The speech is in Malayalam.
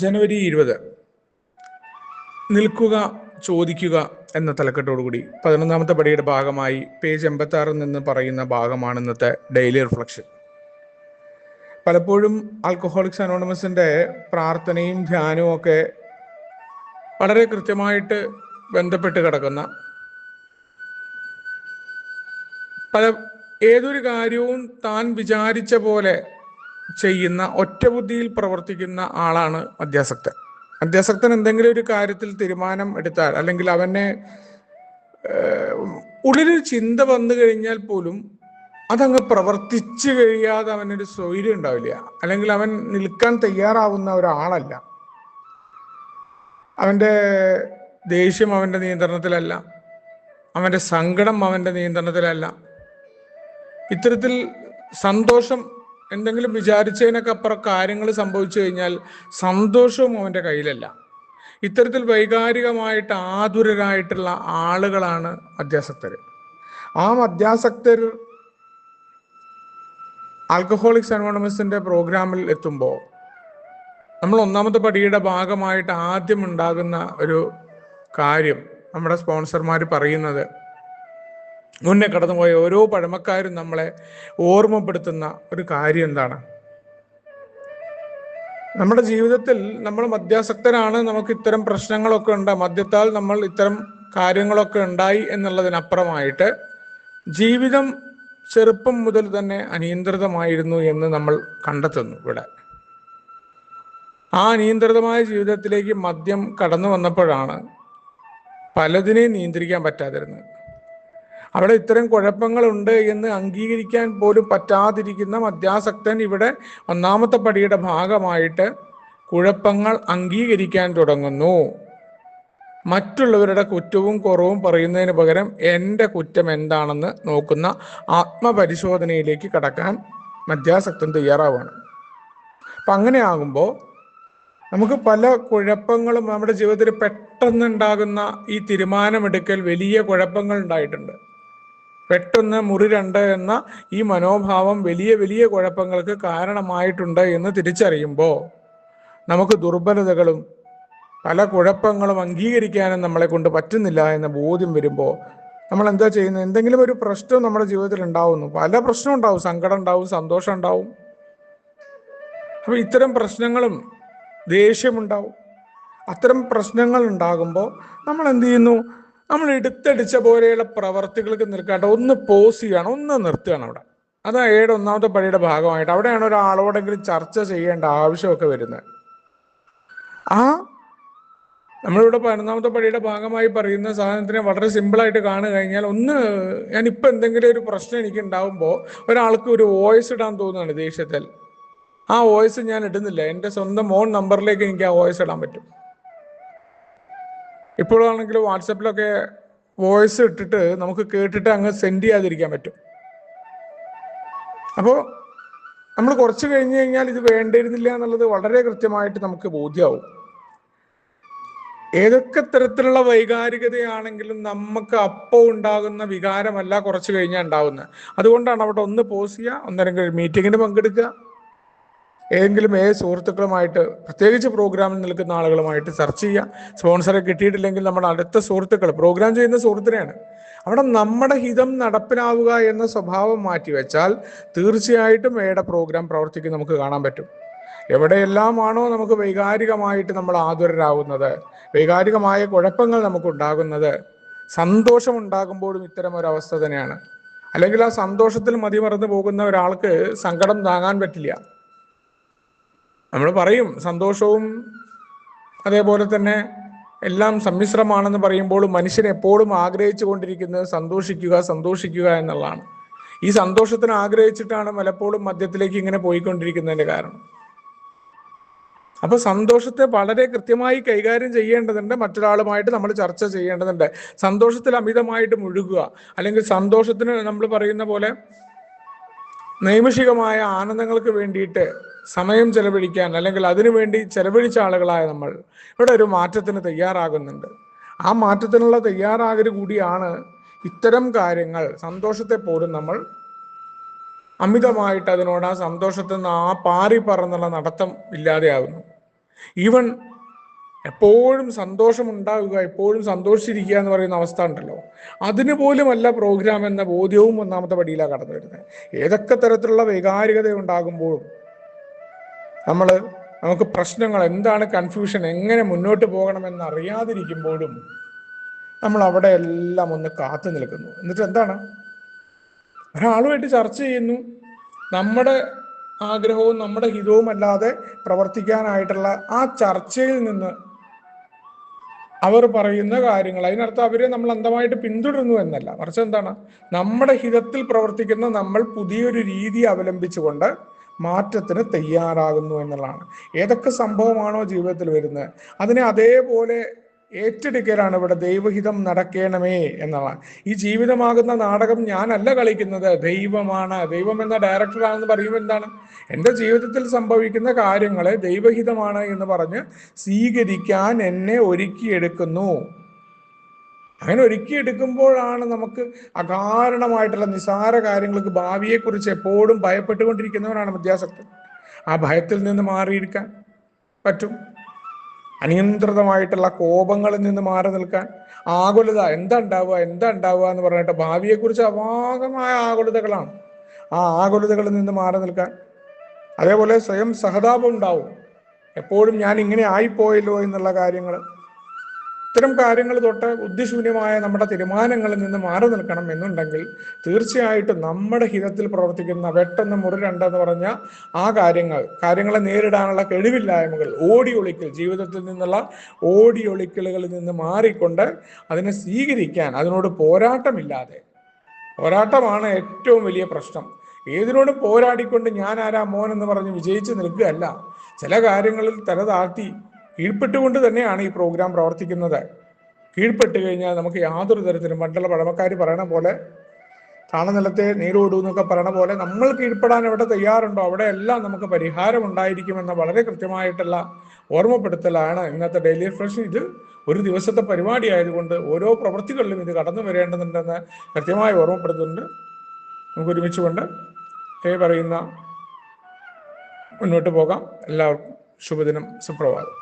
ജനുവരി 20 നിൽക്കുക ചോദിക്കുക എന്ന തലക്കെട്ടോടുകൂടി 11ാമത്തെ പടിയുടെ ഭാഗമായി പേജ് 86 നിന്ന് പറയുന്ന ഭാഗമാണ് ഇന്നത്തെ ഡെയിലി റിഫ്ലക്ഷൻ. പലപ്പോഴും ആൽക്കഹോളിക്സ് അനോണിമസിന്റെ പ്രാർത്ഥനയും ധ്യാനവും ഒക്കെ വളരെ കൃത്യമായിട്ട് ബന്ധപ്പെട്ട് കിടക്കുന്ന ഏതൊരു കാര്യവും താൻ വിചാരിച്ച പോലെ ചെയ്യുന്ന ഒറ്റബുദ്ധിയിൽ പ്രവർത്തിക്കുന്ന ആളാണ് മദ്യാസക്തൻ. മദ്യാസക്തൻ എന്തെങ്കിലും ഒരു കാര്യത്തിൽ തീരുമാനം എടുത്താൽ, അല്ലെങ്കിൽ അവനെ ഉള്ളിലൊരു ചിന്ത വന്നു കഴിഞ്ഞാൽ പോലും അതങ്ങ് പ്രവർത്തിച്ചു കഴിയാതെ അവനൊരു സ്വൈര്യം ഉണ്ടാവില്ല, അല്ലെങ്കിൽ അവൻ നിൽക്കാൻ തയ്യാറാവുന്ന ഒരാളല്ല. അവൻ്റെ ദേഷ്യം അവൻ്റെ നിയന്ത്രണത്തിലല്ല, അവൻ്റെ സങ്കടം അവൻ്റെ നിയന്ത്രണത്തിലല്ല. ഇത്തരത്തിൽ സന്തോഷം, എന്തെങ്കിലും വിചാരിച്ചതിനൊക്കെ അപ്പുറം കാര്യങ്ങൾ സംഭവിച്ചു കഴിഞ്ഞാൽ സന്തോഷവും അവൻ്റെ കയ്യിലല്ല. ഇത്തരത്തിൽ വൈകാരികമായിട്ട് ആതുരരായിട്ടുള്ള ആളുകളാണ് മദ്യാസക്തർ. ആ മദ്യാസക്തർ ആൽക്കഹോളിക്സ് അനോണിമസിന്റെ പ്രോഗ്രാമിൽ എത്തുമ്പോൾ നമ്മൾ 1ാമത്തെ പടിയുടെ ഭാഗമായിട്ട് ആദ്യം ഉണ്ടാകുന്ന ഒരു കാര്യം, നമ്മുടെ സ്പോൺസർമാർ പറയുന്നത്, മുന്നേ കടന്നുപോയ ഓരോ പഴമക്കാരും നമ്മളെ ഓർമ്മപ്പെടുത്തുന്ന ഒരു കാര്യം എന്താണ്? നമ്മുടെ ജീവിതത്തിൽ നമ്മൾ മദ്യാസക്തരാണ്, നമുക്ക് ഇത്തരം പ്രശ്നങ്ങളൊക്കെ ഉണ്ട്, മദ്യത്താൽ നമ്മൾ ഇത്തരം കാര്യങ്ങളൊക്കെ ഉണ്ടായി എന്നുള്ളതിനപ്പുറമായിട്ട് ജീവിതം ചെറുപ്പം മുതൽ തന്നെ അനിയന്ത്രിതമായിരുന്നു എന്ന് നമ്മൾ കണ്ടെത്തുന്നു. ഇവിടെ ആ അനിയന്ത്രിതമായ ജീവിതത്തിലേക്ക് മദ്യം കടന്നു വന്നപ്പോഴാണ് പലതിനെയും നിയന്ത്രിക്കാൻ പറ്റാതിരുന്നത്. അവിടെ ഇത്തരം കുഴപ്പങ്ങളുണ്ട് എന്ന് അംഗീകരിക്കാൻ പോലും പറ്റാതിരിക്കുന്ന മദ്യാസക്തൻ ഇവിടെ 1ാമത്തെ പടിയുടെ ഭാഗമായിട്ട് കുഴപ്പങ്ങൾ അംഗീകരിക്കാൻ തുടങ്ങുന്നു. മറ്റുള്ളവരുടെ കുറ്റവും കുറവും പറയുന്നതിന് പകരം എൻ്റെ കുറ്റം എന്താണെന്ന് നോക്കുന്ന ആത്മപരിശോധനയിലേക്ക് കടക്കാൻ മദ്യാസക്തൻ തയ്യാറാവുകയാണ്. അപ്പം അങ്ങനെയാകുമ്പോൾ നമുക്ക് പല കുഴപ്പങ്ങളും നമ്മുടെ ജീവിതത്തിൽ പെട്ടെന്നുണ്ടാകുന്ന ഈ തീരുമാനമെടുക്കൽ വലിയ കുഴപ്പങ്ങൾ ഉണ്ടായിട്ടുണ്ട്. പെട്ടെന്ന് മുറി 2 എന്ന ഈ മനോഭാവം വലിയ വലിയ കുഴപ്പങ്ങൾക്ക് കാരണമായിട്ടുണ്ട് എന്ന് തിരിച്ചറിയുമ്പോൾ നമുക്ക് ദുർബലതകളും പല കുഴപ്പങ്ങളും അംഗീകരിക്കാനും നമ്മളെ കൊണ്ട് പറ്റുന്നില്ല എന്ന ബോധ്യം വരുമ്പോൾ നമ്മൾ എന്താ ചെയ്യുന്നത്? എന്തെങ്കിലും ഒരു പ്രശ്നം നമ്മുടെ ജീവിതത്തിൽ ഉണ്ടാവുന്നു. പല പ്രശ്നം ഉണ്ടാവും, സങ്കടം ഉണ്ടാവും, സന്തോഷം ഉണ്ടാവും. അപ്പൊ ഇത്തരം പ്രശ്നങ്ങളും ദേഷ്യമുണ്ടാവും. അത്തരം പ്രശ്നങ്ങൾ ഉണ്ടാകുമ്പോൾ നമ്മൾ എന്ത് ചെയ്യുന്നു? നമ്മൾ എടുത്തടിച്ച പോലെയുള്ള പ്രവർത്തികൾക്ക് നിൽക്കാണ്ട് ഒന്ന് പോസ് ചെയ്യണം, ഒന്ന് നിർത്തുകയാണ് അവിടെ. അതാ 1ാമത്തെ പടിയുടെ ഭാഗമായിട്ട് അവിടെയാണ് ഒരാളോടെങ്കിലും ചർച്ച ചെയ്യേണ്ട ആവശ്യമൊക്കെ വരുന്നത്. നമ്മളിവിടെ 11ാമത്തെ പടിയുടെ ഭാഗമായി പറയുന്ന സാധനത്തിനെ വളരെ സിമ്പിളായിട്ട് കാണു കഴിഞ്ഞാൽ, ഞാനിപ്പോൾ എന്തെങ്കിലും ഒരു പ്രശ്നം എനിക്ക് ഉണ്ടാവുമ്പോൾ ഒരാൾക്ക് ഒരു വോയിസ് ഇടാൻ തോന്നുകയാണ് ദേഷ്യത്തിൽ. ആ വോയിസ് ഞാൻ ഇടുന്നില്ല, എൻ്റെ സ്വന്തം ഓൺ നമ്പറിലേക്ക് എനിക്ക് ആ വോയിസ് ഇടാൻ പറ്റും. ഇപ്പോഴാണെങ്കിൽ വാട്സപ്പിലൊക്കെ വോയിസ് ഇട്ടിട്ട് നമുക്ക് കേട്ടിട്ട് അങ്ങ് സെൻഡ് ചെയ്യാതിരിക്കാൻ പറ്റും. അപ്പോൾ നമ്മൾ കുറച്ച് കഴിഞ്ഞ് കഴിഞ്ഞാൽ ഇത് വേണ്ടിയിരുന്നില്ല എന്നുള്ളത് വളരെ കൃത്യമായിട്ട് നമുക്ക് ബോധ്യമാവും. ഏതൊക്കെ തരത്തിലുള്ള വൈകാരികതയാണെങ്കിലും നമുക്ക് അപ്പോൾ ഉണ്ടാകുന്ന വികാരമല്ല കുറച്ച് കഴിഞ്ഞാൽ ഉണ്ടാവുന്നത്. അതുകൊണ്ടാണ് അവിടെ ഒന്ന് പോസ് ചെയ്യുക, ഒന്നല്ലെങ്കിൽ മീറ്റിങ്ങിന് പങ്കെടുക്കുക, ഏതെങ്കിലും സുഹൃത്തുക്കളുമായിട്ട്, പ്രത്യേകിച്ച് പ്രോഗ്രാമിൽ നിൽക്കുന്ന ആളുകളുമായിട്ട് ചർച്ച ചെയ്യുക. സ്പോൺസറെ കിട്ടിയിട്ടില്ലെങ്കിൽ നമ്മുടെ അടുത്ത സുഹൃത്തുക്കൾ, പ്രോഗ്രാം ചെയ്യുന്ന സുഹൃത്തിനെയാണ്. അവിടെ നമ്മുടെ ഹിതം നടപ്പിലാവുക എന്ന സ്വഭാവം മാറ്റിവെച്ചാൽ തീർച്ചയായിട്ടും പ്രോഗ്രാം പ്രവർത്തിക്കും നമുക്ക് കാണാൻ പറ്റും. എവിടെയെല്ലാമാണോ നമുക്ക് വൈകാരികമായിട്ട് നമ്മൾ ആതുരരാകുന്നത്, വൈകാരികമായ കുഴപ്പങ്ങൾ നമുക്കുണ്ടാകുന്നത്, സന്തോഷം ഉണ്ടാകുമ്പോഴും ഇത്തരം ഒരു അവസ്ഥ തന്നെയാണ്. അല്ലെങ്കിൽ ആ സന്തോഷത്തിൽ മതിമറന്നു പോകുന്ന ഒരാൾക്ക് സങ്കടം താങ്ങാൻ പറ്റില്ല. നമ്മൾ പറയും സന്തോഷവും അതേപോലെ തന്നെ എല്ലാം സമ്മിശ്രമാണെന്ന് പറയുമ്പോൾ മനുഷ്യൻ എപ്പോഴും ആഗ്രഹിച്ചു കൊണ്ടിരിക്കുന്നത് സന്തോഷിക്കുക എന്നുള്ളതാണ്. ഈ സന്തോഷത്തിന് ആഗ്രഹിച്ചിട്ടാണ് പലപ്പോഴും മദ്യത്തിലേക്ക് ഇങ്ങനെ പോയിക്കൊണ്ടിരിക്കുന്നതിന്റെ കാരണം. അപ്പൊ സന്തോഷത്തെ വളരെ കൃത്യമായി കൈകാര്യം ചെയ്യേണ്ടതുണ്ട്, മറ്റൊരാളുമായിട്ട് നമ്മൾ ചർച്ച ചെയ്യേണ്ടതുണ്ട്. സന്തോഷത്തിൽ അമിതമായിട്ട് മുഴുകുക, അല്ലെങ്കിൽ സന്തോഷത്തിന് നമ്മൾ പറയുന്ന പോലെ നൈമിഷികമായ ആനന്ദങ്ങൾക്ക് വേണ്ടിയിട്ട് സമയം ചെലവഴിക്കാൻ, അല്ലെങ്കിൽ അതിനുവേണ്ടി ചെലവഴിച്ച ആളുകളായ നമ്മൾ ഇവിടെ ഒരു മാറ്റത്തിന് തയ്യാറാകുന്നുണ്ട്. ആ മാറ്റത്തിനുള്ള തയ്യാറാകൽ കൂടിയാണ് ഇത്തരം കാര്യങ്ങൾ. സന്തോഷത്തെ പോലും നമ്മൾ അമിതമായിട്ട് അതിനോട്, ആ സന്തോഷത്തിൽ നിന്ന് പാറി പറന്നുള്ള നടത്തം ഇല്ലാതെയാകുന്നു. ഈവൻ എപ്പോഴും സന്തോഷമുണ്ടാവുക, എപ്പോഴും സന്തോഷിച്ചിരിക്കുക എന്ന് പറയുന്ന അവസ്ഥ ഉണ്ടല്ലോ, അതിന് പോലുമല്ല പ്രോഗ്രാം എന്ന ബോധ്യവും ഒന്നാമത്തെ പടിയിലാണ് കടന്നു വരുന്നത്. ഏതൊക്കെ തരത്തിലുള്ള വൈകാരികത ഉണ്ടാകുമ്പോഴും നമുക്ക് പ്രശ്നങ്ങൾ എന്താണ്, കൺഫ്യൂഷൻ, എങ്ങനെ മുന്നോട്ട് പോകണമെന്ന് അറിയാതിരിക്കുമ്പോഴും നമ്മൾ അവിടെ എല്ലാം ഒന്ന് കാത്തു നിൽക്കുന്നു. എന്നിട്ട് എന്താണ്, ഒരാളുമായിട്ട് ചർച്ച ചെയ്യുന്നു, നമ്മുടെ ആഗ്രഹവും നമ്മുടെ ഹിതവും അല്ലാതെ പ്രവർത്തിക്കാനായിട്ടുള്ള ആ ചർച്ചയിൽ നിന്ന് അവർ പറയുന്ന കാര്യങ്ങൾ, അതിനർത്ഥം അവരെ നമ്മൾ അന്ധമായിട്ട് പിന്തുടരുന്നു എന്നല്ല, മറിച്ച് എന്താണ്, നമ്മുടെ ഹിതത്തിൽ പ്രവർത്തിക്കുന്ന നമ്മൾ പുതിയൊരു രീതി അവലംബിച്ചുകൊണ്ട് മാറ്റത്തിന് തയ്യാറാകുന്നു എന്നുള്ളതാണ്. ഏതൊക്കെ സംഭവമാണോ ജീവിതത്തിൽ വരുന്നത് അതിനെ അതേപോലെ ഏറ്റെടുക്കലാണ് ഇവിടെ ദൈവഹിതം നടക്കണമേ എന്നുള്ളതാണ്. ഈ ജീവിതമാകുന്ന നാടകം ഞാനല്ല കളിക്കുന്നത്, ദൈവമാണ്. ദൈവം എന്ന ഡയറക്ടറാണെന്ന് പറയുമ്പോൾ എന്താണ്, എൻ്റെ ജീവിതത്തിൽ സംഭവിക്കുന്ന കാര്യങ്ങളെ ദൈവഹിതമാണ് എന്ന് പറഞ്ഞ് സ്വീകരിക്കാൻ എന്നെ ഒരുക്കിയെടുക്കുന്നു. അങ്ങനെ ഒരുക്കിയെടുക്കുമ്പോഴാണ് നമുക്ക് അകാരണമായിട്ടുള്ള നിസാര കാര്യങ്ങൾക്ക്, ഭാവിയെക്കുറിച്ച് എപ്പോഴും ഭയപ്പെട്ടുകൊണ്ടിരിക്കുന്നവരാണ് മധ്യാസക്തൻ. ആ ഭയത്തിൽ നിന്ന് മാറിയിരിക്കാൻ പറ്റും. അനിയന്ത്രിതമായിട്ടുള്ള കോപങ്ങളിൽ നിന്ന് മാറി നിൽക്കാൻ, ആകുലത, എന്താ ഉണ്ടാവുക എന്ന് പറഞ്ഞിട്ട് ഭാവിയെക്കുറിച്ച് അപാകമായ ആകുലതകളാണ്, ആ ആകുലതകളിൽ നിന്ന് മാറി നിൽക്കാൻ. അതേപോലെ സ്വയം സഹതാപം ഉണ്ടാവും, എപ്പോഴും ഞാൻ ഇങ്ങനെ ആയിപ്പോയല്ലോ എന്നുള്ള കാര്യങ്ങൾ. ഇത്തരം കാര്യങ്ങൾ തൊട്ട് ബുദ്ധിശൂന്യമായ നമ്മുടെ തീരുമാനങ്ങളിൽ നിന്ന് മാറി നിൽക്കണം എന്നുണ്ടെങ്കിൽ തീർച്ചയായിട്ടും നമ്മുടെ ഹിതത്തിൽ പ്രവർത്തിക്കുന്ന വെട്ടെന്ന് മുറി രണ്ടെന്ന് പറഞ്ഞ ആ കാര്യങ്ങളെ നേരിടാനുള്ള കഴിവില്ലായ്മകൾ, ഓടിയൊളിക്കൽ, ജീവിതത്തിൽ നിന്നുള്ള ഓടിയൊളിക്കലുകളിൽ നിന്ന് മാറിക്കൊണ്ട് അതിനെ സ്വീകരിക്കാൻ, അതിനോട് പോരാട്ടമില്ലാതെ, പോരാട്ടമാണ് ഏറ്റവും വലിയ പ്രശ്നം. ഏതിനോടും പോരാടിക്കൊണ്ട് ഞാൻ ആരാ മോൻ എന്ന് പറഞ്ഞ് വിജയിച്ച് നിൽക്കുകയല്ല, ചില കാര്യങ്ങളിൽ തല താഴ്ത്തി കീഴ്പ്പെട്ടുകൊണ്ട് തന്നെയാണ് ഈ പ്രോഗ്രാം പ്രവർത്തിക്കുന്നത്. കീഴ്പ്പെട്ട് കഴിഞ്ഞാൽ നമുക്ക് യാതൊരു തരത്തിലും, പണ്ടുള്ള പഴമക്കാർ പറയണ പോലെ താണനിലത്തെ നീരോടൂ എന്നൊക്കെ പറയണ പോലെ, നമ്മൾ കീഴ്പ്പെടാൻ എവിടെ തയ്യാറുണ്ടോ അവിടെയെല്ലാം നമുക്ക് പരിഹാരം ഉണ്ടായിരിക്കുമെന്ന വളരെ കൃത്യമായിട്ടുള്ള ഓർമ്മപ്പെടുത്തലാണ് ഇന്നത്തെ ഡെയിലി റിഫ്രഷ്. ഇത് ഒരു ദിവസത്തെ പരിപാടി ആയതുകൊണ്ട് ഓരോ പ്രവൃത്തികളിലും ഇത് കടന്നു വരേണ്ടതുണ്ടെന്ന് കൃത്യമായി ഓർമ്മപ്പെടുത്തുന്നുണ്ട്. നമുക്ക് ഒരുമിച്ചുകൊണ്ട് പറയുന്ന മുന്നോട്ട് പോകാം. എല്ലാവർക്കും ശുഭദിനം, സുപ്രഭാതം.